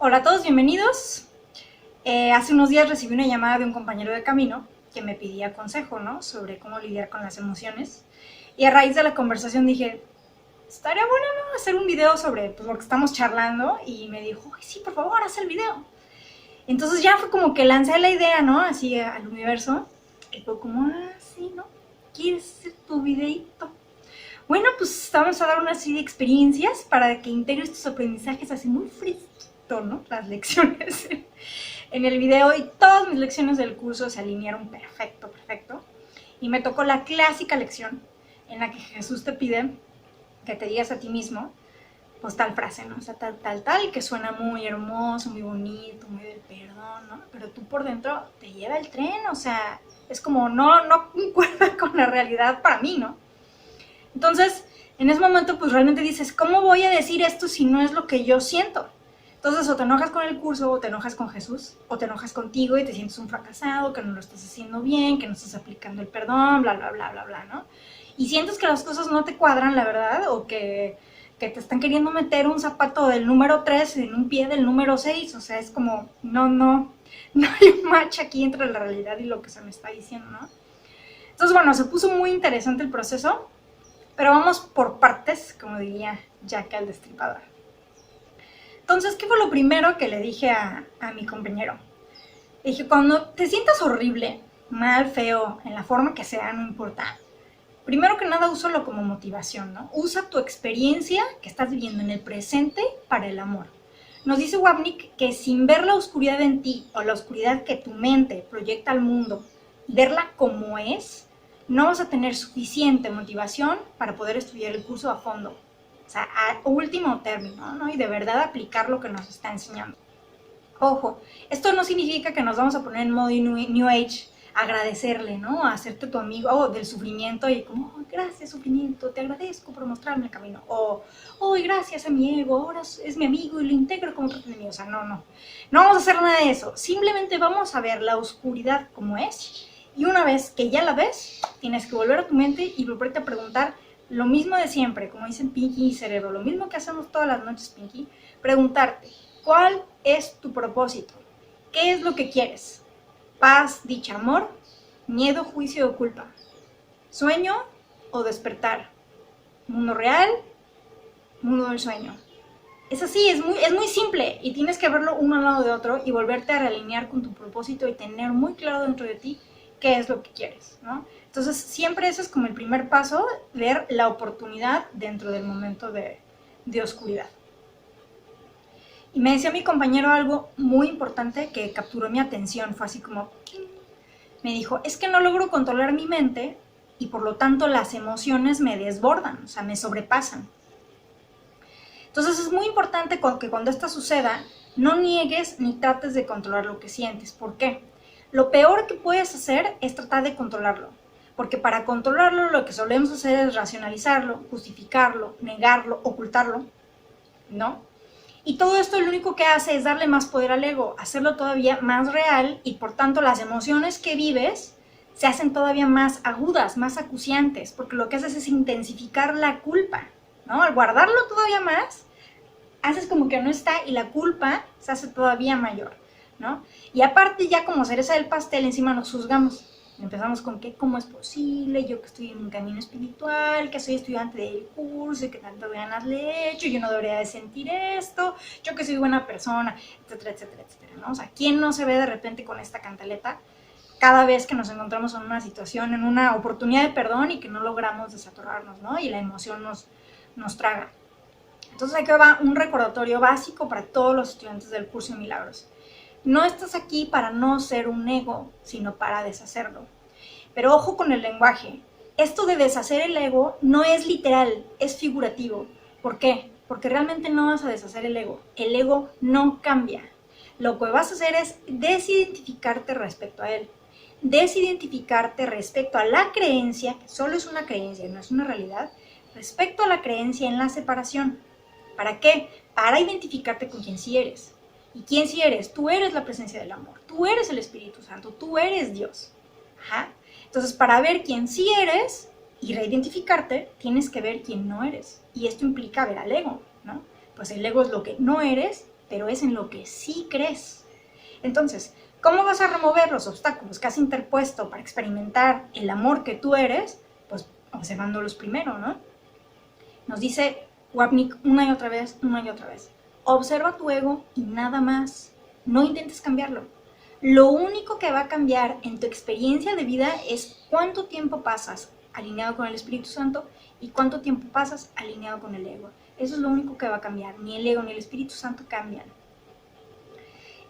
Hola a todos, bienvenidos. Hace unos días recibí una llamada de un compañero de camino que me pedía consejo, ¿no? Sobre cómo lidiar con las emociones. Y a raíz de la conversación dije, estaría bueno, ¿no? Hacer un video sobre pues, lo que estamos charlando. Y me dijo, ay, sí, por favor, haz el video. Entonces ya fue como que lancé la idea, ¿no? Así al universo. Y fue como, sí, ¿no? ¿Quieres hacer tu videito? Bueno, pues vamos a dar una serie de experiencias para que integres tus aprendizajes así muy fresquito, ¿no? Las lecciones en el video, y todas mis lecciones del curso se alinearon perfecto. Y me tocó la clásica lección en la que Jesús te pide que te digas a ti mismo, pues tal frase, ¿no? O sea, tal, que suena muy hermoso, muy bonito, muy del perdón, ¿no? Pero tú por dentro te lleva el tren, o sea, es como no concuerda con la realidad para mí, ¿no? Entonces, en ese momento, pues realmente dices, ¿cómo voy a decir esto si no es lo que yo siento? Entonces, o te enojas con el curso, o te enojas con Jesús, o te enojas contigo y te sientes un fracasado, que no lo estás haciendo bien, que no estás aplicando el perdón, bla, ¿no? Y sientes que las cosas no te cuadran, la verdad, o que te están queriendo meter un zapato del número 3 en un pie del número 6, o sea, es como, no hay un match aquí entre la realidad y lo que se me está diciendo, ¿no? Entonces, bueno, se puso muy interesante el proceso, pero vamos por partes, como diría Jack el Destripador. Entonces, ¿qué fue lo primero que le dije a mi compañero? Le dije, cuando te sientas horrible, mal, feo, en la forma que sea, no importa, primero que nada úsalo como motivación, ¿no? Usa tu experiencia que estás viviendo en el presente para el amor. Nos dice Wapnick que sin ver la oscuridad en ti o la oscuridad que tu mente proyecta al mundo, verla como es, no vas a tener suficiente motivación para poder estudiar el curso a fondo. O sea, a último término, ¿no? Y de verdad aplicar lo que nos está enseñando. Ojo, esto no significa que nos vamos a poner en modo New Age, agradecerle, ¿no? A hacerte tu amigo del sufrimiento y como, oh, gracias sufrimiento, te agradezco por mostrarme el camino. O, oh, gracias a mi ego, ahora es mi amigo y lo integro como parte de mí. O sea, no vamos a hacer nada de eso. Simplemente vamos a ver la oscuridad como es. Y una vez que ya la ves, tienes que volver a tu mente y volverte a preguntar lo mismo de siempre, como dicen Pinky y Cerebro, lo mismo que hacemos todas las noches, Pinky, preguntarte, ¿cuál es tu propósito? ¿Qué es lo que quieres? ¿Paz, dicha, amor? ¿Miedo, juicio o culpa? ¿Sueño o despertar? ¿Mundo real? ¿Mundo del sueño? Es así, es muy simple y tienes que verlo uno al lado de otro y volverte a realinear con tu propósito y tener muy claro dentro de ti qué es lo que quieres, ¿no? Entonces, siempre eso es como el primer paso, ver la oportunidad dentro del momento de oscuridad. Y me decía mi compañero algo muy importante que capturó mi atención, fue así como, me dijo, es que no logro controlar mi mente y por lo tanto las emociones me desbordan, o sea, me sobrepasan. Entonces es muy importante que cuando esto suceda, no niegues ni trates de controlar lo que sientes. ¿Por qué? Lo peor que puedes hacer es tratar de controlarlo, porque para controlarlo lo que solemos hacer es racionalizarlo, justificarlo, negarlo, ocultarlo, ¿no? Y todo esto lo único que hace es darle más poder al ego, hacerlo todavía más real y por tanto las emociones que vives se hacen todavía más agudas, más acuciantes, porque lo que haces es intensificar la culpa, ¿no? Al guardarlo todavía más, haces como que no está y la culpa se hace todavía mayor, ¿no? Y aparte ya como cereza del pastel encima nos juzgamos. Empezamos con que cómo es posible, yo que estoy en un camino espiritual, que soy estudiante del curso y que tanto ganas le he hecho, yo no debería de sentir esto, yo que soy buena persona, etcétera, ¿no? O sea, ¿quién no se ve de repente con esta cantaleta cada vez que nos encontramos en una situación, en una oportunidad de perdón y que no logramos desatorarnos, ¿no? Y la emoción nos traga. Entonces aquí va un recordatorio básico para todos los estudiantes del curso de Milagros. No estás aquí para no ser un ego, sino para deshacerlo. Pero ojo con el lenguaje. Esto de deshacer el ego no es literal, es figurativo. ¿Por qué? Porque realmente no vas a deshacer el ego. El ego no cambia. Lo que vas a hacer es desidentificarte respecto a él. Desidentificarte respecto a la creencia, que solo es una creencia, no es una realidad, respecto a la creencia en la separación. ¿Para qué? Para identificarte con quien sí eres. ¿Y quién sí eres? Tú eres la presencia del amor, tú eres el Espíritu Santo, tú eres Dios. Ajá. Entonces, para ver quién sí eres y reidentificarte, tienes que ver quién no eres. Y esto implica ver al ego, ¿no? Pues el ego es lo que no eres pero es en lo que sí crees. Entonces, ¿cómo vas a remover los obstáculos que has interpuesto para experimentar el amor que tú eres? Pues observándolos primero, ¿no? Nos dice Wapnick una y otra vez, observa tu ego y nada más, no intentes cambiarlo. Lo único que va a cambiar en tu experiencia de vida es cuánto tiempo pasas alineado con el Espíritu Santo y cuánto tiempo pasas alineado con el ego. Eso es lo único que va a cambiar, ni el ego ni el Espíritu Santo cambian.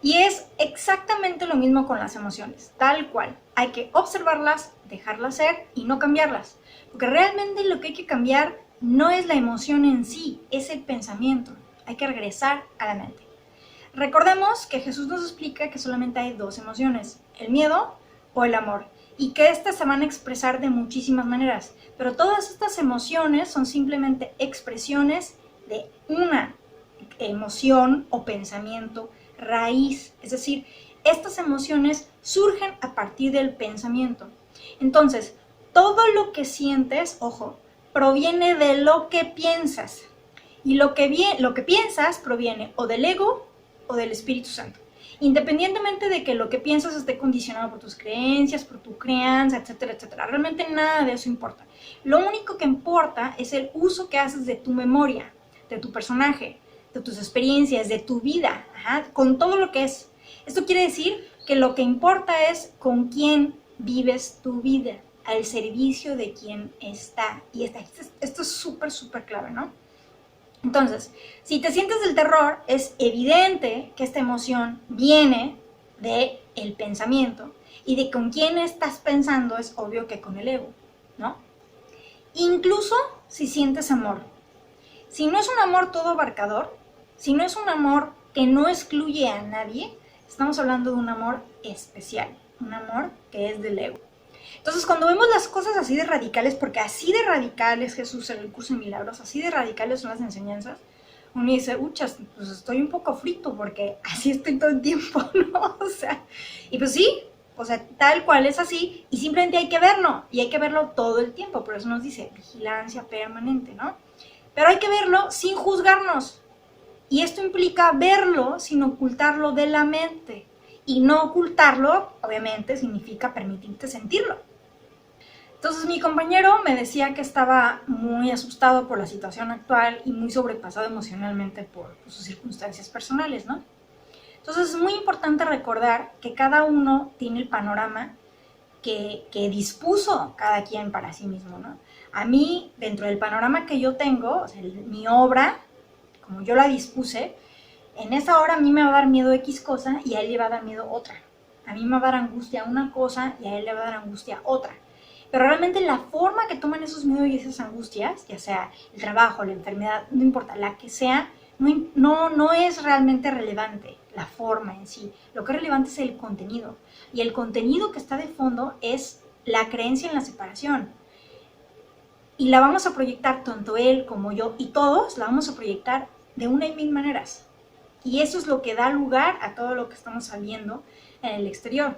Y es exactamente lo mismo con las emociones, tal cual. Hay que observarlas, dejarlas ser y no cambiarlas. Porque realmente lo que hay que cambiar no es la emoción en sí, es el pensamiento. Hay que regresar a la mente. Recordemos que Jesús nos explica que solamente hay dos emociones, el miedo o el amor, y que estas se van a expresar de muchísimas maneras. Pero todas estas emociones son simplemente expresiones de una emoción o pensamiento raíz, es decir, estas emociones surgen a partir del pensamiento. Entonces, todo lo que sientes, ojo, proviene de lo que piensas. Y lo que piensas proviene o del ego o del Espíritu Santo. Independientemente de que lo que piensas esté condicionado por tus creencias, por tu crianza, etcétera, etcétera. Realmente nada de eso importa. Lo único que importa es el uso que haces de tu memoria, de tu personaje, de tus experiencias, de tu vida, con todo lo que es. Esto quiere decir que lo que importa es con quién vives tu vida, al servicio de quien está. Y esto es súper, súper clave, ¿no? Entonces, si te sientes del terror, es evidente que esta emoción viene del pensamiento y de con quién estás pensando es obvio que con el ego, ¿no? Incluso si sientes amor. Si no es un amor todo abarcador, si no es un amor que no excluye a nadie, estamos hablando de un amor especial, un amor que es del ego. Entonces, cuando vemos las cosas así de radicales, porque así de radical es Jesús en el curso de milagros, así de radicales son las enseñanzas, uno dice, uchas, pues estoy un poco frito porque así estoy todo el tiempo, ¿no? O sea, y pues sí, o sea, tal cual es así, y simplemente hay que verlo, y hay que verlo todo el tiempo, por eso nos dice vigilancia permanente, ¿no? Pero hay que verlo sin juzgarnos, y esto implica verlo sin ocultarlo de la mente, y no ocultarlo, obviamente, significa permitirte sentirlo. Entonces mi compañero me decía que estaba muy asustado por la situación actual y muy sobrepasado emocionalmente por sus circunstancias personales, ¿no? Entonces es muy importante recordar que cada uno tiene el panorama que dispuso cada quien para sí mismo, ¿no? A mí, dentro del panorama que yo tengo, o sea, mi obra, como yo la dispuse, en esa hora a mí me va a dar miedo X cosa y a él le va a dar miedo otra. A mí me va a dar angustia una cosa y a él le va a dar angustia otra. Pero realmente la forma que toman esos miedos y esas angustias, ya sea el trabajo, la enfermedad, no importa, la que sea, no es realmente relevante la forma en sí. Lo que es relevante es el contenido. Y el contenido que está de fondo es la creencia en la separación. Y la vamos a proyectar, tanto él como yo y todos, la vamos a proyectar de una y mil maneras. Y eso es lo que da lugar a todo lo que estamos viendo en el exterior.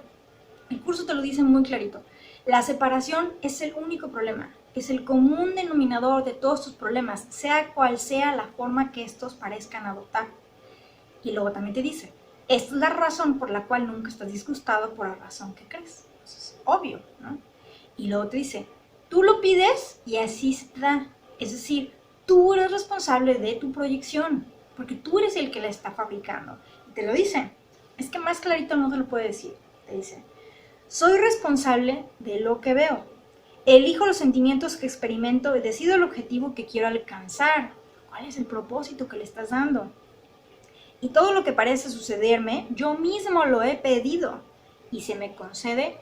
El curso te lo dice muy clarito. La separación es el único problema, es el común denominador de todos tus problemas, sea cual sea la forma que estos parezcan adoptar. Y luego también te dice, esta es la razón por la cual nunca estás disgustado por la razón que crees. Eso es obvio, ¿no? Y luego te dice, tú lo pides y así se te da. Es decir, tú eres responsable de tu proyección, porque tú eres el que la está fabricando. Y te lo dice. Es que más clarito no te lo puede decir. Te dice, soy responsable de lo que veo. Elijo los sentimientos que experimento y decido el objetivo que quiero alcanzar. ¿Cuál es el propósito que le estás dando? Y todo lo que parece sucederme, yo mismo lo he pedido y se me concede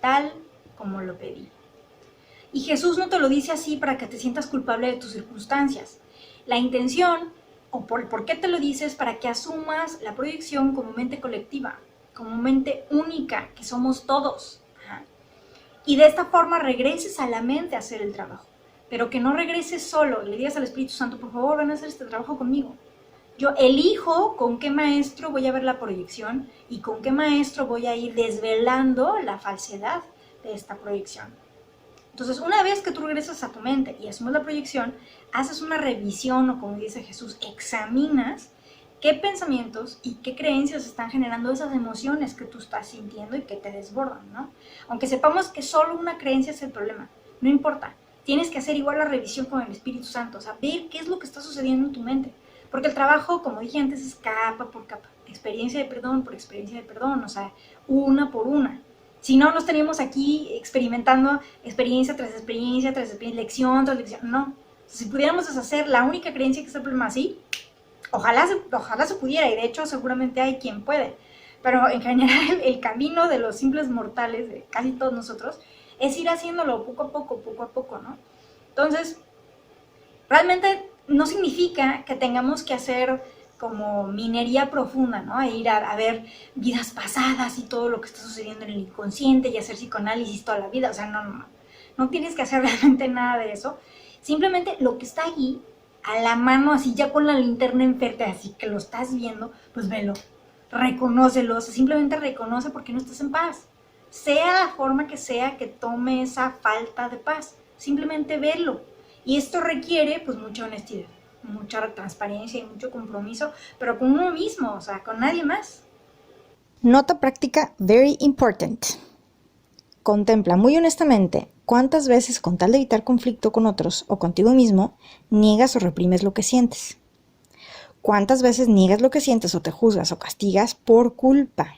tal como lo pedí. Y Jesús no te lo dice así para que te sientas culpable de tus circunstancias. La intención, o por qué te lo dices, para que asumas la proyección como mente colectiva, como mente única, que somos todos. Y de esta forma regreses a la mente a hacer el trabajo. Pero que no regreses solo, le digas al Espíritu Santo, por favor, ven a hacer este trabajo conmigo. Yo elijo con qué maestro voy a ver la proyección y con qué maestro voy a ir desvelando la falsedad de esta proyección. Entonces, una vez que tú regresas a tu mente y asumes la proyección, haces una revisión o, como dice Jesús, examinas qué pensamientos y qué creencias están generando esas emociones que tú estás sintiendo y que te desbordan, ¿no? Aunque sepamos que solo una creencia es el problema, no importa. Tienes que hacer igual la revisión con el Espíritu Santo, o sea, ver qué es lo que está sucediendo en tu mente. Porque el trabajo, como dije antes, es capa por capa, experiencia de perdón por experiencia de perdón, o sea, una por una. Si no, no estaríamos aquí experimentando experiencia tras experiencia, tras experiencia, lección tras lección, no. Si pudiéramos deshacer la única creencia que es el problema así, ojalá se pudiera, y de hecho seguramente hay quien puede. Pero en general el camino de los simples mortales, de casi todos nosotros, es ir haciéndolo poco a poco, ¿no? Entonces, realmente no significa que tengamos que hacer como minería profunda, ¿no? E ir a ver vidas pasadas y todo lo que está sucediendo en el inconsciente y hacer psicoanálisis toda la vida. O sea, no tienes que hacer realmente nada de eso. Simplemente lo que está ahí, a la mano, así ya con la linterna enfrente, así que lo estás viendo, pues velo, reconócelo, o sea, simplemente reconoce por qué no estás en paz. Sea la forma que sea que tome esa falta de paz, simplemente verlo. Y esto requiere pues mucha honestidad, mucha transparencia y mucho compromiso, pero con uno mismo, o sea, con nadie más. Nota práctica very important. Contempla muy honestamente cuántas veces, con tal de evitar conflicto con otros o contigo mismo, niegas o reprimes lo que sientes. ¿Cuántas veces niegas lo que sientes o te juzgas o castigas por culpa?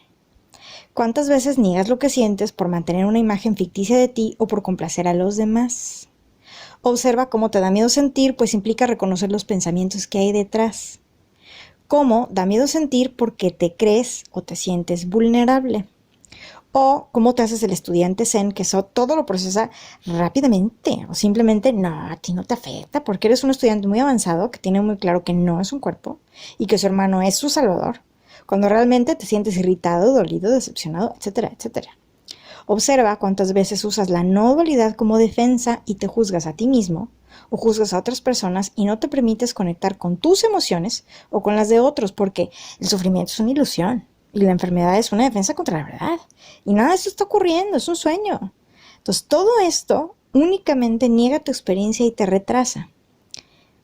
¿Cuántas veces niegas lo que sientes por mantener una imagen ficticia de ti o por complacer a los demás? Observa cómo te da miedo sentir, pues implica reconocer los pensamientos que hay detrás. Cómo da miedo sentir porque te crees o te sientes vulnerable. O cómo te haces el estudiante zen que eso todo lo procesa rápidamente. O simplemente, no, a ti no te afecta porque eres un estudiante muy avanzado que tiene muy claro que no es un cuerpo y que su hermano es su salvador. Cuando realmente te sientes irritado, dolido, decepcionado, etcétera, etcétera. Observa cuántas veces usas la no dualidad como defensa y te juzgas a ti mismo o juzgas a otras personas y no te permites conectar con tus emociones o con las de otros porque el sufrimiento es una ilusión y la enfermedad es una defensa contra la verdad. Y nada de esto está ocurriendo, es un sueño. Entonces todo esto únicamente niega tu experiencia y te retrasa.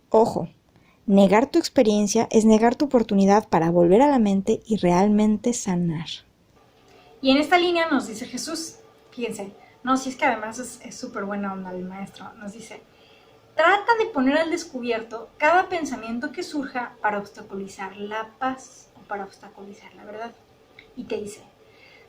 Ojo, negar tu experiencia es negar tu oportunidad para volver a la mente y realmente sanar. Y en esta línea nos dice Jesús, fíjense, no, si es que además es súper buena onda el maestro, nos dice, trata de poner al descubierto cada pensamiento que surja para obstaculizar la paz o para obstaculizar la verdad. Y te dice,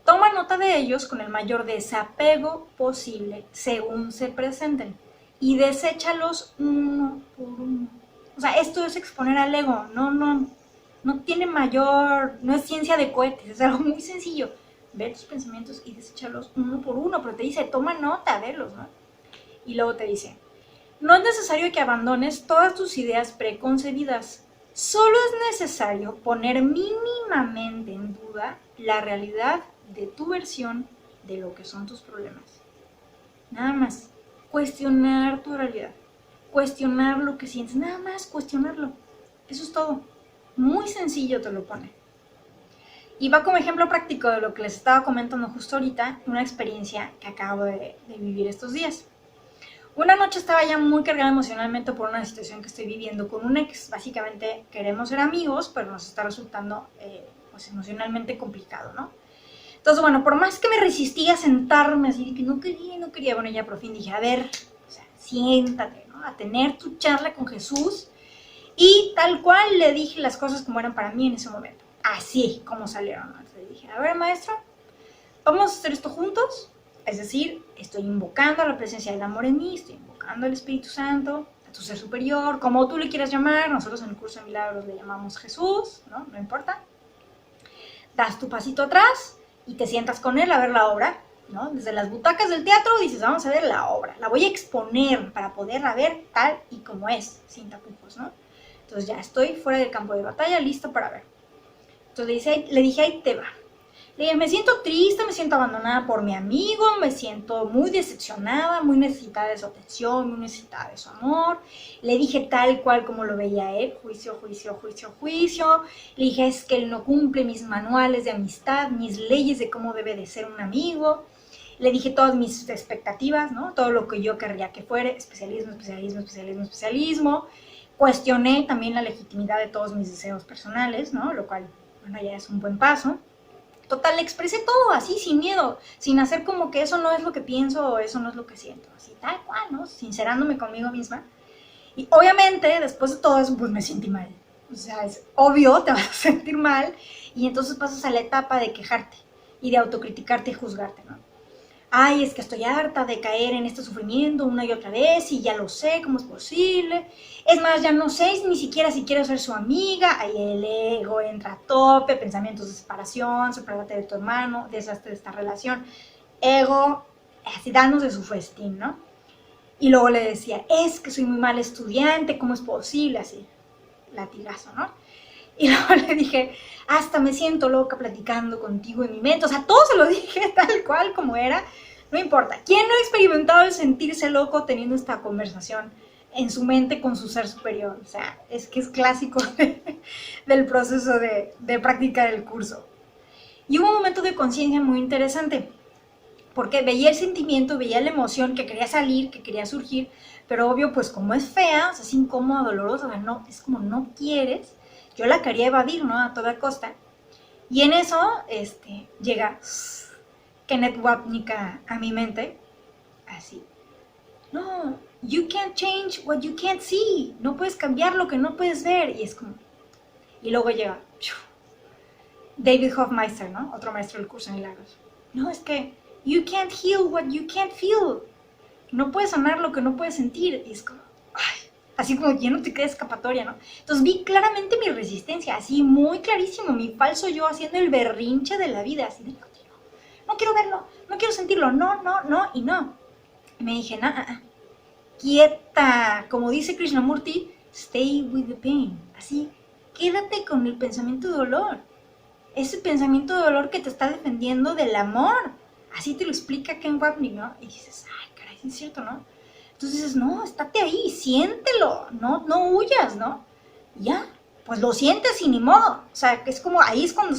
toma nota de ellos con el mayor desapego posible según se presenten y deséchalos uno por uno. O sea, esto es exponer al ego, no tiene mayor, no es ciencia de cohetes, es algo muy sencillo. Ver tus pensamientos y desecharlos uno por uno, pero te dice, toma nota, velos, ¿no? Y luego te dice, no es necesario que abandones todas tus ideas preconcebidas, solo es necesario poner mínimamente en duda la realidad de tu versión de lo que son tus problemas. Nada más, cuestionar tu realidad, cuestionar lo que sientes, nada más cuestionarlo, eso es todo, muy sencillo te lo pone. Y va como ejemplo práctico de lo que les estaba comentando justo ahorita, una experiencia que acabo de vivir estos días. Una noche estaba ya muy cargada emocionalmente por una situación que estoy viviendo con un ex. Básicamente queremos ser amigos, pero nos está resultando pues emocionalmente complicado, ¿no? Entonces, bueno, por más que me resistía a sentarme así, que no quería, bueno, ya por fin dije, a ver, o sea, siéntate, ¿no? A tener tu charla con Jesús. Y tal cual le dije las cosas como eran para mí en ese momento. Así como salieron. Entonces dije, a ver, maestro, vamos a hacer esto juntos. Es decir, estoy invocando a la presencia del amor en mí, estoy invocando al Espíritu Santo, a tu ser superior, como tú le quieras llamar. Nosotros en el curso de milagros le llamamos Jesús, ¿no? No importa. Das tu pasito atrás y te sientas con él a ver la obra, ¿no? Desde las butacas del teatro dices, vamos a ver la obra. La voy a exponer para poderla ver tal y como es, sin tapujos, ¿no? Entonces ya estoy fuera del campo de batalla, listo para ver. Entonces le dije, ahí te va. Le dije, me siento triste, me siento abandonada por mi amigo, me siento muy decepcionada, muy necesitada de su atención, muy necesitada de su amor. Le dije tal cual como lo veía él, juicio, juicio, juicio, juicio. Le dije, es que él no cumple mis manuales de amistad, mis leyes de cómo debe de ser un amigo. Le dije todas mis expectativas, ¿no? Todo lo que yo querría que fuera, especialismo, especialismo, especialismo, especialismo. Cuestioné también la legitimidad de todos mis deseos personales, ¿no? Lo cual, bueno, ya es un buen paso. Total, le expresé todo así, sin miedo, sin hacer como que eso no es lo que pienso o eso no es lo que siento, así tal cual, ¿no? Sincerándome conmigo misma. Y obviamente, después de todo eso, pues me sentí mal. O sea, es obvio, te vas a sentir mal y entonces pasas a la etapa de quejarte y de autocriticarte y juzgarte, ¿no? Ay, es que estoy harta de caer en este sufrimiento una y otra vez y ya lo sé, ¿cómo es posible? Es más, ya no sé ni siquiera si quiero ser su amiga. Ahí el ego entra a tope, pensamientos de separación, separarte de tu hermano, desastre de esta relación. Ego, así danos de su festín, ¿no? Y luego le decía, es que soy muy mal estudiante, ¿cómo es posible? Así, latigazo, ¿no? Y luego le dije, hasta me siento loca platicando contigo en mi mente. O sea, todo se lo dije tal cual como era. No importa. ¿Quién no ha experimentado el sentirse loco teniendo esta conversación en su mente con su ser superior? O sea, es que es clásico del proceso de práctica del curso. Y hubo un momento de conciencia muy interesante, porque veía el sentimiento, veía la emoción que quería salir, que quería surgir, pero obvio, pues como es fea, o sea, es incómoda, dolorosa, o sea, no, es como no quieres. Yo la quería evadir, ¿no? A toda costa. Y en eso, llega Kenneth Wapnick a mi mente, así. No, you can't change what you can't see. No puedes cambiar lo que no puedes ver. Y es como... Y luego llega David Hofmeister, ¿no? Otro maestro del curso de milagros. No, es que you can't heal what you can't feel. No puedes sanar lo que no puedes sentir. Y es como... Ay, así como que ya no te queda escapatoria, ¿no? Entonces vi claramente mi resistencia, así muy clarísimo, mi falso yo haciendo el berrinche de la vida, así de no quiero verlo, no quiero sentirlo, no, no, no y no. Y me dije, quieta, como dice Krishnamurti, stay with the pain, así, quédate con el pensamiento de dolor, ese pensamiento de dolor que te está defendiendo del amor, así te lo explica Ken Wapnick, ¿no? Y dices, ay, caray, es cierto, ¿no? Entonces dices, no, estate ahí, siéntelo, no huyas, ¿no? Y ya, pues lo sientes y ni modo. O sea, que es como, ahí es cuando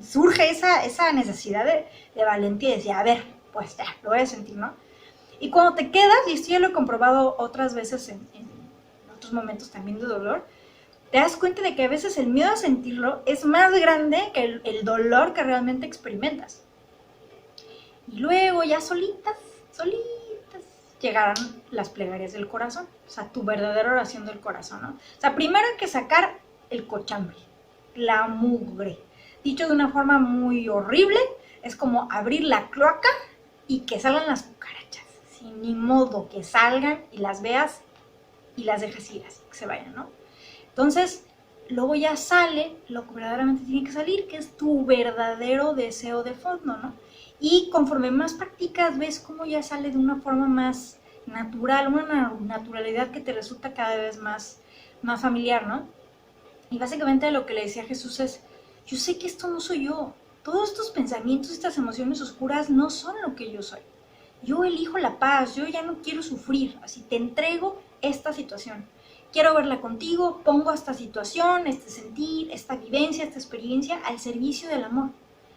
surge esa necesidad de valentía y decir, a ver, pues ya, lo voy a sentir, ¿no? Y cuando te quedas, y esto ya lo he comprobado otras veces en otros momentos también de dolor, te das cuenta de que a veces el miedo a sentirlo es más grande que el dolor que realmente experimentas. Y luego ya solitas, llegarán las plegarias del corazón, o sea, tu verdadera oración del corazón, ¿no? O sea, primero hay que sacar el cochambre, la mugre. Dicho de una forma muy horrible, es como abrir la cloaca y que salgan las cucarachas, sin ni modo, que salgan y las veas y las dejes ir así, que se vayan, ¿no? Entonces, luego ya sale lo que verdaderamente tiene que salir, que es tu verdadero deseo de fondo, ¿no? Y conforme más practicas, ves cómo ya sale de una forma más natural, una naturalidad que te resulta cada vez más familiar, ¿no? Y básicamente lo que le decía a Jesús es, yo sé que esto no soy yo, todos estos pensamientos, estas emociones oscuras no son lo que yo soy. Yo elijo la paz, yo ya no quiero sufrir, así te entrego esta situación. Quiero verla contigo, pongo esta situación, este sentir, esta vivencia, esta experiencia al servicio del amor,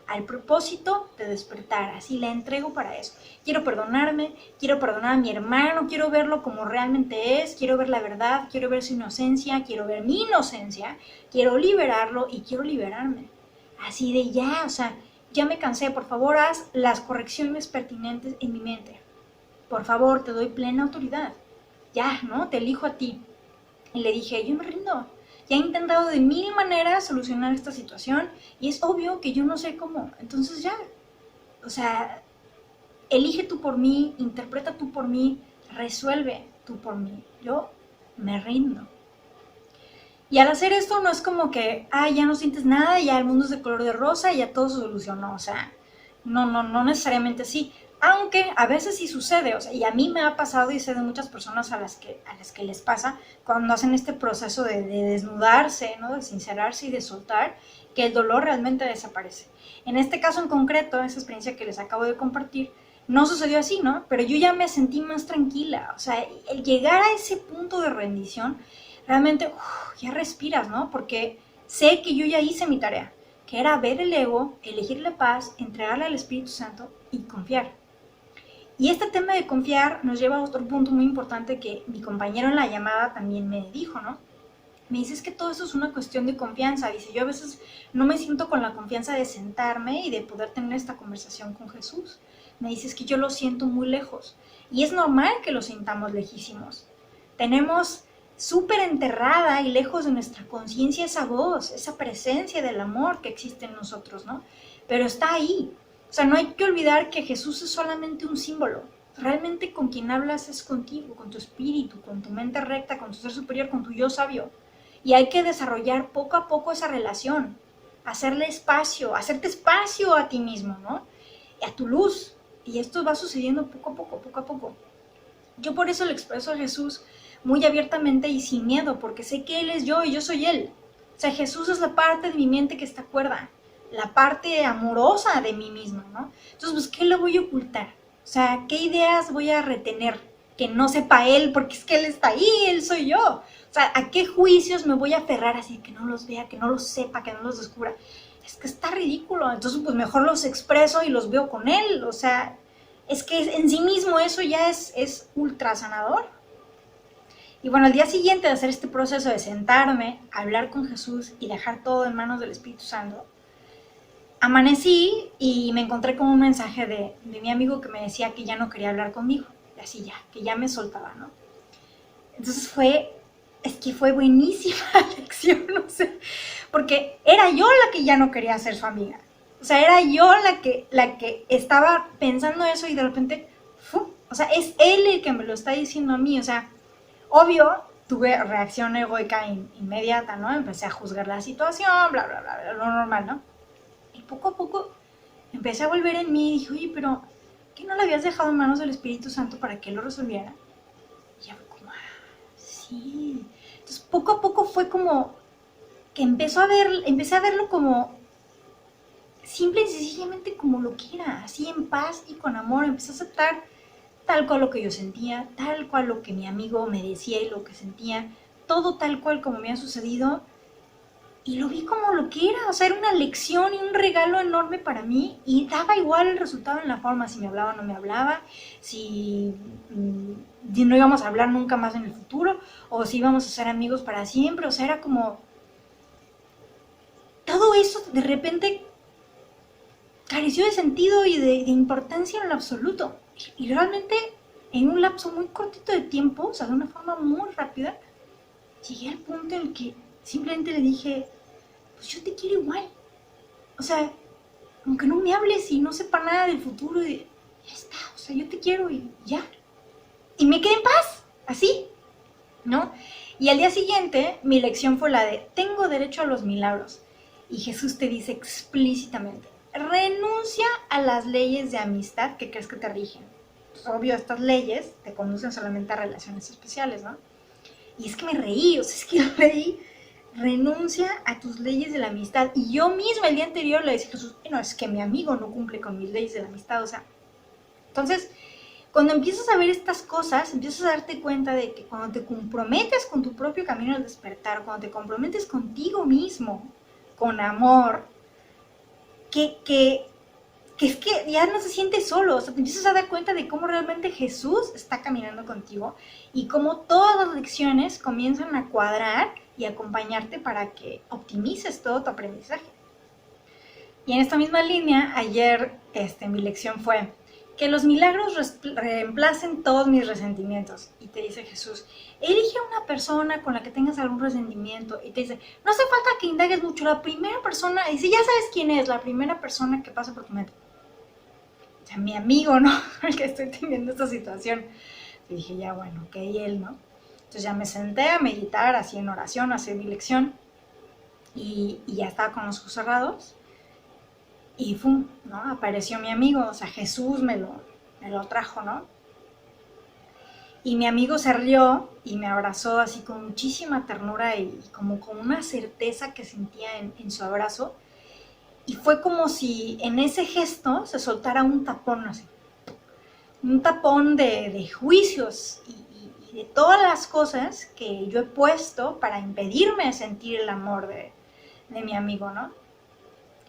al propósito de despertar, así la entrego para eso. Quiero perdonarme, quiero perdonar a mi hermano, quiero verlo como realmente es, quiero ver la verdad, quiero ver su inocencia, quiero ver mi inocencia, quiero liberarlo y quiero liberarme. Así de ya, o sea, ya me cansé, por favor haz las correcciones pertinentes en mi mente. Por favor, te doy plena autoridad. Ya, ¿no? Te elijo a ti. Y le dije, yo me rindo. Ya he intentado de 1000 maneras solucionar esta situación y es obvio que yo no sé cómo. Entonces ya, o sea, elige tú por mí, interpreta tú por mí, resuelve tú por mí. Yo me rindo. Y al hacer esto no es como que, ya no sientes nada, ya el mundo es de color de rosa y ya todo se solucionó. O sea, no necesariamente así. Aunque a veces sí sucede, o sea, y a mí me ha pasado y sé de muchas personas a las que les pasa cuando hacen este proceso de desnudarse, ¿no? De sincerarse y de soltar, que el dolor realmente desaparece. En este caso en concreto, esa experiencia que les acabo de compartir, no sucedió así, ¿no? Pero yo ya me sentí más tranquila, o sea, el llegar a ese punto de rendición, realmente ya respiras, ¿no? Porque sé que yo ya hice mi tarea, que era ver el ego, elegir la paz, entregarle al Espíritu Santo y confiar. Y este tema de confiar nos lleva a otro punto muy importante que mi compañero en la llamada también me dijo, ¿no? Me dice, es que todo eso es una cuestión de confianza. Dice, yo a veces no me siento con la confianza de sentarme y de poder tener esta conversación con Jesús. Me dice, es que yo lo siento muy lejos. Y es normal que lo sintamos lejísimos. Tenemos súper enterrada y lejos de nuestra conciencia esa voz, esa presencia del amor que existe en nosotros, ¿no? Pero está ahí. O sea, no hay que olvidar que Jesús es solamente un símbolo. Realmente con quien hablas es contigo, con tu espíritu, con tu mente recta, con tu ser superior, con tu yo sabio. Y hay que desarrollar poco a poco esa relación, hacerle espacio, hacerte espacio a ti mismo, ¿no? Y a tu luz. Y esto va sucediendo poco a poco, poco a poco. Yo por eso le expreso a Jesús muy abiertamente y sin miedo, porque sé que Él es yo y yo soy Él. O sea, Jesús es la parte de mi mente que está cuerda, la parte amorosa de mí misma, ¿no? Entonces, pues, ¿qué le voy a ocultar? O sea, ¿qué ideas voy a retener que no sepa Él? Porque es que Él está ahí, Él soy yo. O sea, ¿a qué juicios me voy a aferrar así que no los vea, que no los sepa, que no los descubra? Es que está ridículo. Entonces, pues mejor los expreso y los veo con Él. O sea, es que en sí mismo eso ya es ultra sanador. Y bueno, al día siguiente de hacer este proceso de sentarme, hablar con Jesús y dejar todo en manos del Espíritu Santo, amanecí y me encontré con un mensaje de mi amigo que me decía que ya no quería hablar conmigo. Y así ya, que ya me soltaba, ¿no? Entonces es que fue buenísima la lección, no sé, porque era yo la que ya no quería ser su amiga. O sea, era yo la que estaba pensando eso y de repente, ¡fum! O sea, es él el que me lo está diciendo a mí. O sea, obvio, tuve reacción egoica inmediata, ¿no? Empecé a juzgar la situación, bla, bla, bla, bla, lo normal, ¿no? Y poco a poco empecé a volver en mí y dije, oye, pero ¿qué no lo habías dejado en manos del Espíritu Santo para que él lo resolviera? Y ya fue como, sí. Entonces, poco a poco fue como que empecé a verlo como simple y sencillamente como lo que era, así en paz y con amor. Empecé a aceptar tal cual lo que yo sentía, tal cual lo que mi amigo me decía y lo que sentía, todo tal cual como me ha sucedido. Y lo vi como lo que era, o sea, era una lección y un regalo enorme para mí y daba igual el resultado en la forma, si me hablaba o no me hablaba, si no íbamos a hablar nunca más en el futuro o si íbamos a ser amigos para siempre. O sea, era como todo eso de repente careció de sentido y de importancia en lo absoluto. Y realmente en un lapso muy cortito de tiempo, o sea, de una forma muy rápida, llegué al punto en el que simplemente le dije, pues yo te quiero igual. O sea, aunque no me hables y no sepa nada del futuro, ya está, o sea, yo te quiero y ya. Y me quedé en paz, así, ¿no? Y al día siguiente, mi lección fue la de, tengo derecho a los milagros. Y Jesús te dice explícitamente, renuncia a las leyes de amistad que crees que te rigen. Pues, obvio, estas leyes te conducen solamente a relaciones especiales, ¿no? Y es que me reí, o sea, es que reí. Renuncia a tus leyes de la amistad. Y yo misma el día anterior le decía a Jesús, no, es que mi amigo no cumple con mis leyes de la amistad. O sea, entonces, cuando empiezas a ver estas cosas, empiezas a darte cuenta de que cuando te comprometes con tu propio camino al despertar, cuando te comprometes contigo mismo, con amor, que es que ya no se siente solo. O sea, te empiezas a dar cuenta de cómo realmente Jesús está caminando contigo y cómo todas las lecciones comienzan a cuadrar y acompañarte para que optimices todo tu aprendizaje. Y en esta misma línea, ayer mi lección fue que los milagros reemplacen todos mis resentimientos. Y te dice Jesús, elige a una persona con la que tengas algún resentimiento. Y te dice, no hace falta que indagues mucho. La primera persona, dice, ya sabes quién es, la primera persona que pasa por tu mente. O sea, mi amigo, ¿no? El que estoy teniendo esta situación. Y dije, ya bueno, ok, él, ¿no? Entonces ya me senté a meditar, así en oración, a hacer mi lección. Y ya estaba con los ojos cerrados. Y ¡fum! ¿No? Apareció mi amigo, o sea, Jesús me lo trajo, ¿no? Y mi amigo se rió y me abrazó así con muchísima ternura y como con una certeza que sentía en su abrazo. Y fue como si en ese gesto se soltara un tapón así. Un tapón de juicios y de todas las cosas que yo he puesto para impedirme sentir el amor de mi amigo, ¿no?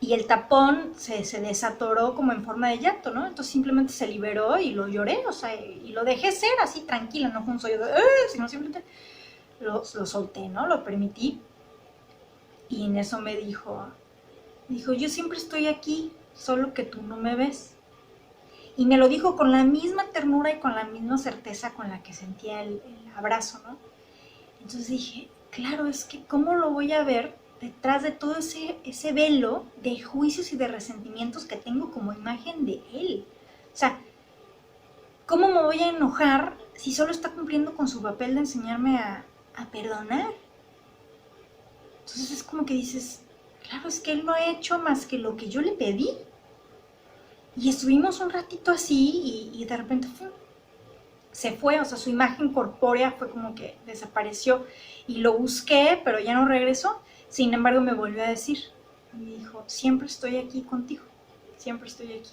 y el tapón se desatoró como en forma de llanto, ¿no? Entonces simplemente se liberó y lo lloré, o sea, y lo dejé ser así tranquila, no fue un sollo de, sino simplemente lo solté, ¿no? Lo permití. Y en eso me dijo, yo siempre estoy aquí, solo que tú no me ves. Y me lo dijo con la misma ternura y con la misma certeza con la que sentía el abrazo, ¿no? Entonces dije, claro, es que ¿cómo lo voy a ver detrás de todo ese velo de juicios y de resentimientos que tengo como imagen de él? O sea, ¿cómo me voy a enojar si solo está cumpliendo con su papel de enseñarme a perdonar? Entonces es como que dices, claro, es que él no ha hecho más que lo que yo le pedí. Y estuvimos un ratito así y de repente se fue, o sea, su imagen corpórea fue como que desapareció. Y lo busqué, pero ya no regresó. Sin embargo, me volvió a decir, me dijo, siempre estoy aquí contigo, siempre estoy aquí.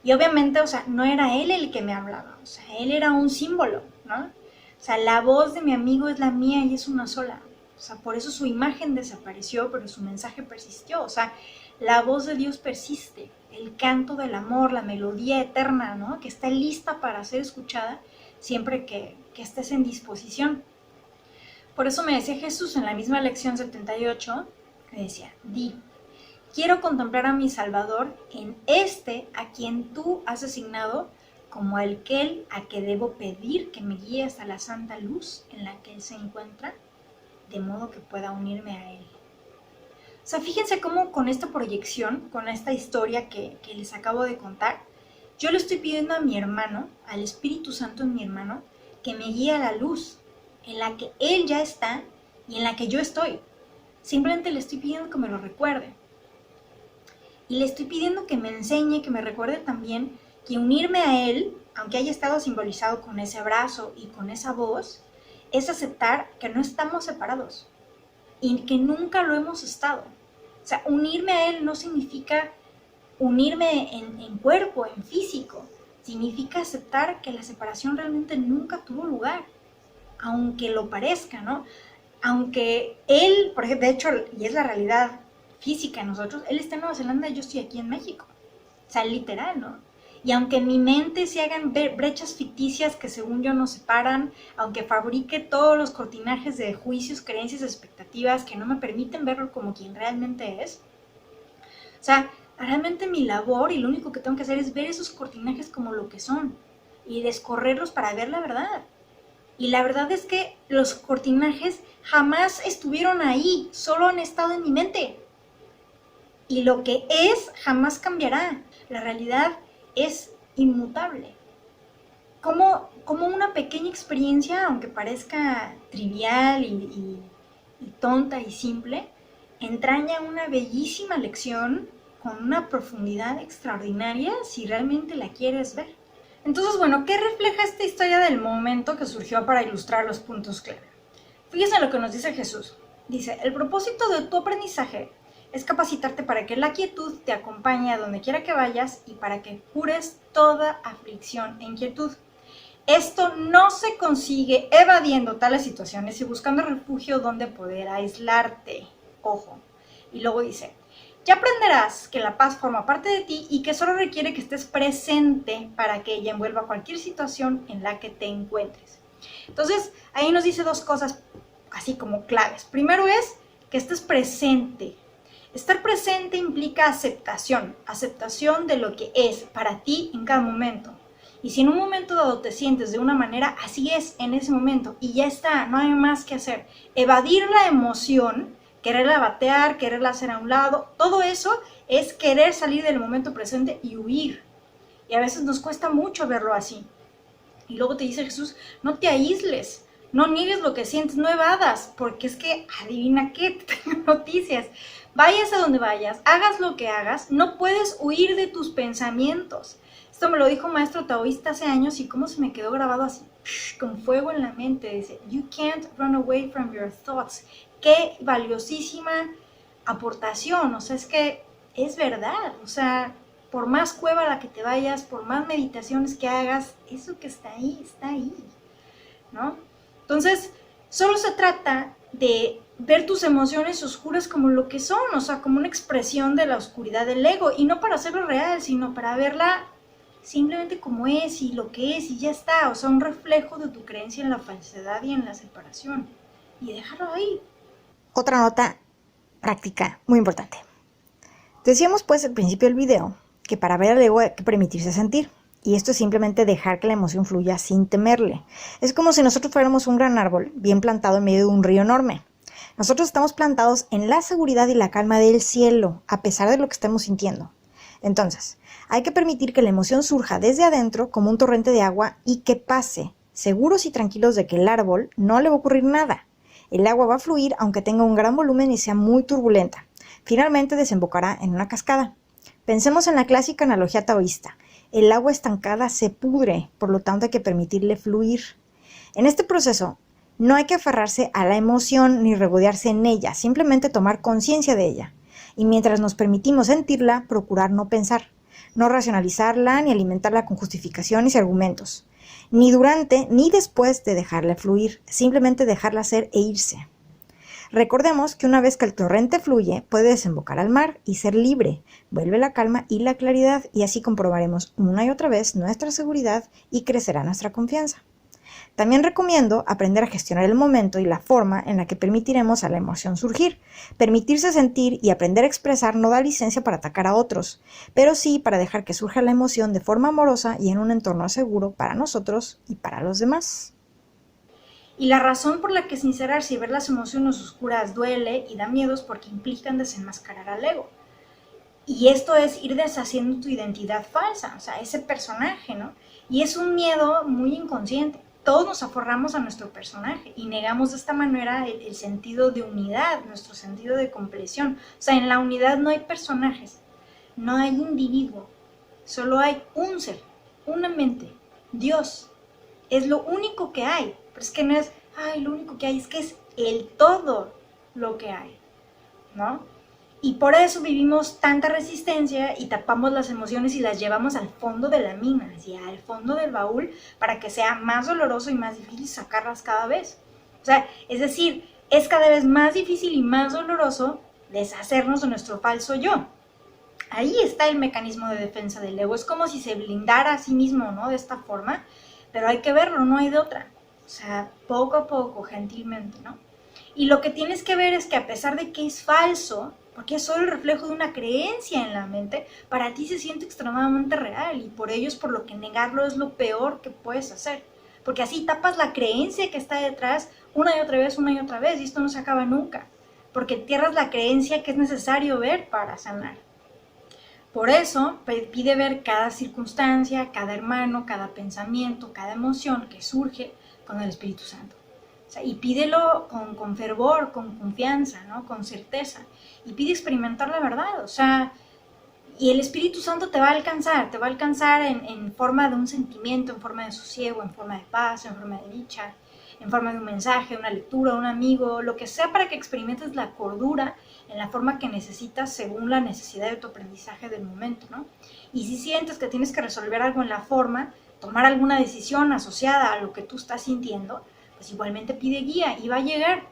Y obviamente, o sea, no era él el que me hablaba, o sea, él era un símbolo, ¿no? O sea, la voz de mi amigo es la mía y es una sola. O sea, por eso su imagen desapareció, pero su mensaje persistió. O sea, la voz de Dios persiste, el canto del amor, la melodía eterna, ¿no? Que está lista para ser escuchada siempre que estés en disposición. Por eso me decía Jesús en la misma lección 78, que decía, di, quiero contemplar a mi Salvador en este a quien tú has asignado como aquel a que debo pedir que me guíe hasta la santa luz en la que Él se encuentra, de modo que pueda unirme a Él. O sea, fíjense cómo con esta proyección, con esta historia que les acabo de contar, yo le estoy pidiendo a mi hermano, al Espíritu Santo en mi hermano, que me guíe a la luz en la que Él ya está y en la que yo estoy. Simplemente le estoy pidiendo que me lo recuerde. Y le estoy pidiendo que me enseñe, que me recuerde también que unirme a Él, aunque haya estado simbolizado con ese abrazo y con esa voz, es aceptar que no estamos separados y que nunca lo hemos estado. O sea, unirme a Él no significa unirme en cuerpo, en físico. Significa aceptar que la separación realmente nunca tuvo lugar, aunque lo parezca, ¿no? Aunque Él, por ejemplo, de hecho, y es la realidad física de nosotros, Él está en Nueva Zelanda y yo estoy aquí en México. O sea, literal, ¿no? Y aunque en mi mente se hagan brechas ficticias que según yo nos separan, aunque fabrique todos los cortinajes de juicios, creencias, expectativas que no me permiten verlo como quien realmente es, o sea, realmente mi labor y lo único que tengo que hacer es ver esos cortinajes como lo que son y descorrerlos para ver la verdad. Y la verdad es que los cortinajes jamás estuvieron ahí, solo han estado en mi mente. Y lo que es jamás cambiará. La realidad es inmutable. Como una pequeña experiencia, aunque parezca trivial y tonta y simple, entraña una bellísima lección con una profundidad extraordinaria si realmente la quieres ver. Entonces, bueno, ¿qué refleja esta historia del momento que surgió para ilustrar los puntos clave? Fíjense lo que nos dice Jesús. Dice, el propósito de tu aprendizaje es capacitarte para que la quietud te acompañe a donde quiera que vayas y para que cures toda aflicción e inquietud. Esto no se consigue evadiendo tales situaciones y buscando refugio donde poder aislarte. Ojo. Y luego dice, ya aprenderás que la paz forma parte de ti y que solo requiere que estés presente para que ella envuelva cualquier situación en la que te encuentres. Entonces, ahí nos dice dos cosas así como claves. Primero es que estés presente. Estar presente implica aceptación de lo que es para ti en cada momento. Y si en un momento dado te sientes de una manera, así es en ese momento y ya está, no hay más que hacer. Evadir la emoción, quererla batear, quererla hacer a un lado, todo eso es querer salir del momento presente y huir. Y a veces nos cuesta mucho verlo así. Y luego te dice Jesús, no te aísles, no niegues lo que sientes, no evadas, porque es que, adivina qué, te tengo noticias. Vayas a donde vayas, hagas lo que hagas, no puedes huir de tus pensamientos. Esto me lo dijo un maestro taoísta hace años y cómo se me quedó grabado así, con fuego en la mente. Dice, you can't run away from your thoughts. Qué valiosísima aportación, o sea, es que es verdad, o sea, por más cueva a la que te vayas, por más meditaciones que hagas, eso que está ahí, ¿no? Entonces, solo se trata de ver tus emociones oscuras como lo que son, o sea, como una expresión de la oscuridad del ego, y no para hacerlo real, sino para verla simplemente como es y lo que es y ya está, o sea, un reflejo de tu creencia en la falsedad y en la separación, y dejarlo ahí. Otra nota práctica muy importante. Decíamos pues al principio del video que para ver al ego hay que permitirse sentir. Y esto es simplemente dejar que la emoción fluya sin temerle. Es como si nosotros fuéramos un gran árbol bien plantado en medio de un río enorme. Nosotros estamos plantados en la seguridad y la calma del cielo, a pesar de lo que estemos sintiendo. Entonces, hay que permitir que la emoción surja desde adentro como un torrente de agua y que pase, seguros y tranquilos de que el árbol no le va a ocurrir nada. El agua va a fluir aunque tenga un gran volumen y sea muy turbulenta. Finalmente desembocará en una cascada. Pensemos en la clásica analogía taoísta. El agua estancada se pudre, por lo tanto hay que permitirle fluir. En este proceso, no hay que aferrarse a la emoción ni regodearse en ella, simplemente tomar conciencia de ella. Y mientras nos permitimos sentirla, procurar no pensar, no racionalizarla ni alimentarla con justificaciones y argumentos. Ni durante ni después de dejarla fluir, simplemente dejarla ser e irse. Recordemos que una vez que el torrente fluye, puede desembocar al mar y ser libre. Vuelve la calma y la claridad y así comprobaremos una y otra vez nuestra seguridad y crecerá nuestra confianza. También recomiendo aprender a gestionar el momento y la forma en la que permitiremos a la emoción surgir. Permitirse sentir y aprender a expresar no da licencia para atacar a otros, pero sí para dejar que surja la emoción de forma amorosa y en un entorno seguro para nosotros y para los demás. Y la razón por la que sincerarse y ver las emociones oscuras duele y da miedo es porque implican desenmascarar al ego. Y esto es ir deshaciendo tu identidad falsa, o sea, ese personaje, ¿no? Y es un miedo muy inconsciente. Todos nos aferramos a nuestro personaje y negamos de esta manera el sentido de unidad, nuestro sentido de compleción. O sea, en la unidad no hay personajes, no hay individuo, solo hay un ser, una mente, Dios. Es lo único que hay, pero es que no es, ay, lo único que hay, es que es el todo lo que hay, ¿no? Y por eso vivimos tanta resistencia y tapamos las emociones y las llevamos al fondo de la mina, hacia al fondo del baúl, para que sea más doloroso y más difícil sacarlas cada vez. O sea, es decir, es cada vez más difícil y más doloroso deshacernos de nuestro falso yo. Ahí está el mecanismo de defensa del ego. Es como si se blindara a sí mismo, ¿no? De esta forma, pero hay que verlo, no hay de otra. O sea, poco a poco, gentilmente, ¿no? Y lo que tienes que ver es que a pesar de que es falso, porque es solo el reflejo de una creencia en la mente, para ti se siente extremadamente real y por ello es por lo que negarlo es lo peor que puedes hacer. Porque así tapas la creencia que está detrás una y otra vez, y esto no se acaba nunca. Porque entierras la creencia que es necesario ver para sanar. Por eso pide ver cada circunstancia, cada hermano, cada pensamiento, cada emoción que surge con el Espíritu Santo. O sea, y pídelo con fervor, con confianza, ¿no? Con certeza. Y pide experimentar la verdad. O sea, y el Espíritu Santo te va a alcanzar en forma de un sentimiento, en forma de sosiego, en forma de paz, en forma de dicha, en forma de un mensaje, una lectura, un amigo, lo que sea para que experimentes la cordura en la forma que necesitas según la necesidad de tu aprendizaje del momento, ¿no? Y si sientes que tienes que resolver algo en la forma, tomar alguna decisión asociada a lo que tú estás sintiendo, pues igualmente pide guía y va a llegar.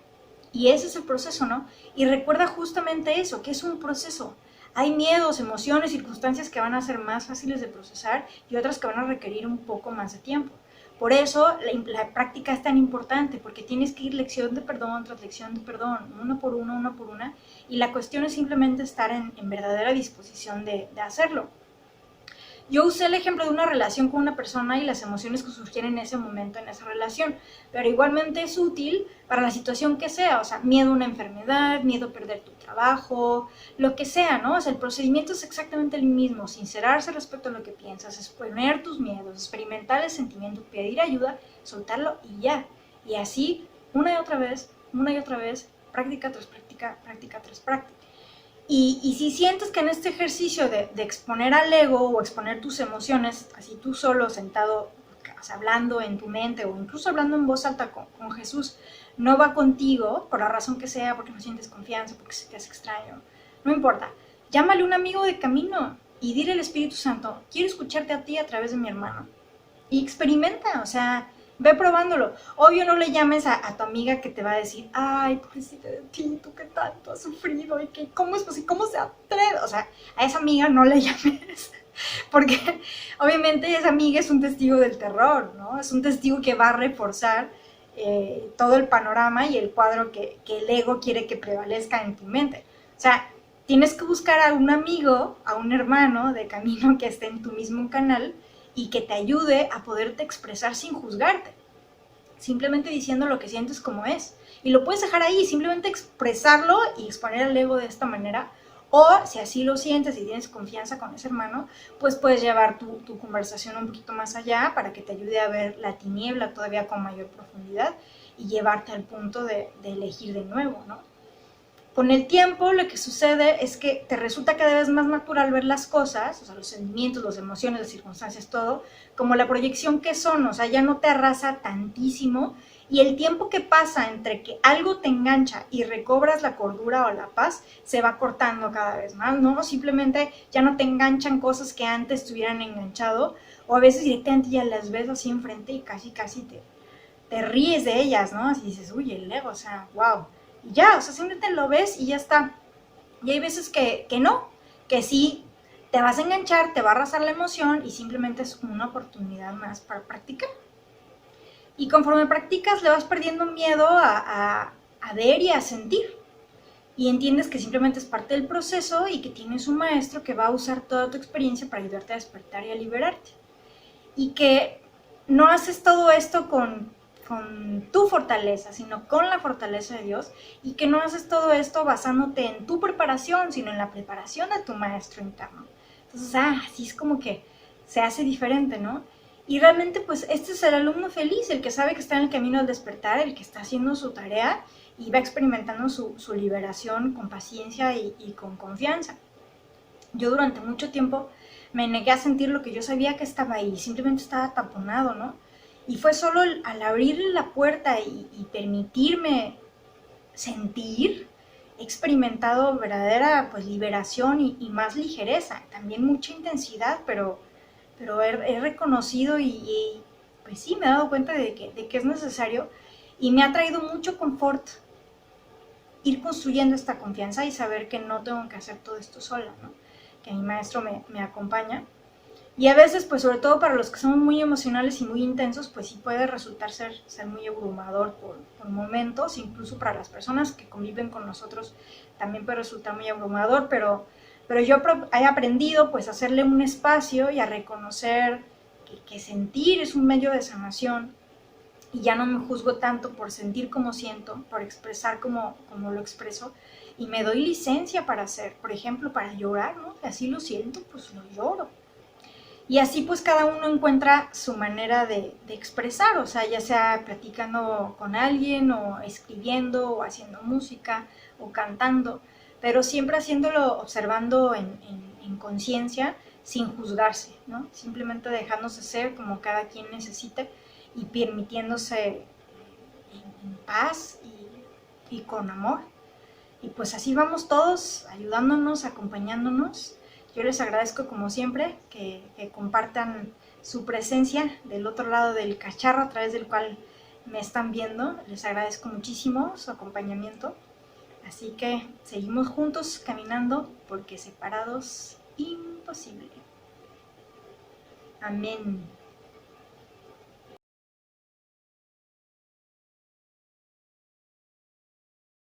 Y ese es el proceso, ¿no? Y recuerda justamente eso, que es un proceso. Hay miedos, emociones, circunstancias que van a ser más fáciles de procesar y otras que van a requerir un poco más de tiempo. Por eso la práctica es tan importante, porque tienes que ir lección de perdón tras lección de perdón, una por una, y la cuestión es simplemente estar en verdadera disposición de hacerlo. Yo usé el ejemplo de una relación con una persona y las emociones que surgieron en ese momento en esa relación, pero igualmente es útil para la situación que sea, o sea, miedo a una enfermedad, miedo a perder tu trabajo, lo que sea, ¿no? O sea, el procedimiento es exactamente el mismo, sincerarse respecto a lo que piensas, exponer tus miedos, experimentar el sentimiento, pedir ayuda, soltarlo y ya. Y así, una y otra vez, práctica tras práctica, práctica tras práctica. Y si sientes que en este ejercicio de exponer al ego o exponer tus emociones, así tú solo, sentado, o sea, hablando en tu mente o incluso hablando en voz alta con Jesús, no va contigo, por la razón que sea, porque no sientes confianza, porque se te hace extraño, no importa. Llámale a un amigo de camino y dile al Espíritu Santo, quiero escucharte a ti a través de mi hermano. Y experimenta, o sea, Ve probándolo. Obvio no le llames a tu amiga que te va a decir, ay, pobrecita de ti, tú qué tanto has sufrido y que cómo es posible, cómo se atreve. O sea, a esa amiga no le llames, porque obviamente esa amiga es un testigo del terror, ¿no? Es un testigo que va a reforzar todo el panorama y el cuadro que el ego quiere que prevalezca en tu mente. O sea, tienes que buscar a un amigo, a un hermano de camino que esté en tu mismo canal y que te ayude a poderte expresar sin juzgarte, simplemente diciendo lo que sientes como es. Y lo puedes dejar ahí, simplemente expresarlo y exponer al ego de esta manera. O si así lo sientes y tienes confianza con ese hermano, pues puedes llevar tu conversación un poquito más allá para que te ayude a ver la tiniebla todavía con mayor profundidad y llevarte al punto de elegir de nuevo, ¿no? Con el tiempo lo que sucede es que te resulta cada vez más natural ver las cosas, o sea, los sentimientos, las emociones, las circunstancias, todo, como la proyección que son, o sea, ya no te arrasa tantísimo y el tiempo que pasa entre que algo te engancha y recobras la cordura o la paz se va cortando cada vez más, ¿no? Simplemente ya no te enganchan cosas que antes te hubieran enganchado o a veces directamente ya las ves así enfrente y casi te ríes de ellas, ¿no? Así dices, uy, el ego, o sea, wow. Y ya, o sea, simplemente lo ves y ya está. Y hay veces que no, que sí te vas a enganchar, te va a arrasar la emoción y simplemente es una oportunidad más para practicar. Y conforme practicas le vas perdiendo miedo a ver y a sentir. Y entiendes que simplemente es parte del proceso y que tienes un maestro que va a usar toda tu experiencia para ayudarte a despertar y a liberarte. Y que no haces todo esto con tu fortaleza, sino con la fortaleza de Dios, y que no haces todo esto basándote en tu preparación, sino en la preparación de tu maestro interno. Entonces, así es como que se hace diferente, ¿no? Y realmente, pues, este es el alumno feliz, el que sabe que está en el camino al despertar, el que está haciendo su tarea y va experimentando su liberación con paciencia y con confianza. Yo durante mucho tiempo me negué a sentir lo que yo sabía que estaba ahí, simplemente estaba taponado, ¿no? Y fue solo al abrirle la puerta y permitirme sentir, he experimentado verdadera pues liberación y más ligereza, también mucha intensidad, pero he reconocido pues sí, me he dado cuenta de que es necesario y me ha traído mucho confort ir construyendo esta confianza y saber que no tengo que hacer todo esto sola, ¿no? Que mi maestro me acompaña. Y a veces, pues sobre todo para los que somos muy emocionales y muy intensos, pues sí puede resultar ser muy abrumador por momentos, incluso para las personas que conviven con nosotros también puede resultar muy abrumador, pero yo he aprendido pues a hacerle un espacio y a reconocer que sentir es un medio de sanación y ya no me juzgo tanto por sentir como siento, por expresar como lo expreso y me doy licencia para hacer, por ejemplo, para llorar, ¿no? Que así lo siento, pues lo lloro. Y así pues cada uno encuentra su manera de expresar, o sea, ya sea platicando con alguien o escribiendo o haciendo música o cantando, pero siempre haciéndolo observando en conciencia sin juzgarse, ¿no? Simplemente dejándose ser como cada quien necesite y permitiéndose en paz y con amor. Y pues así vamos todos, ayudándonos, acompañándonos. Yo les agradezco como siempre que compartan su presencia del otro lado del cacharro a través del cual me están viendo. Les agradezco muchísimo su acompañamiento. Así que seguimos juntos caminando porque separados imposible. Amén.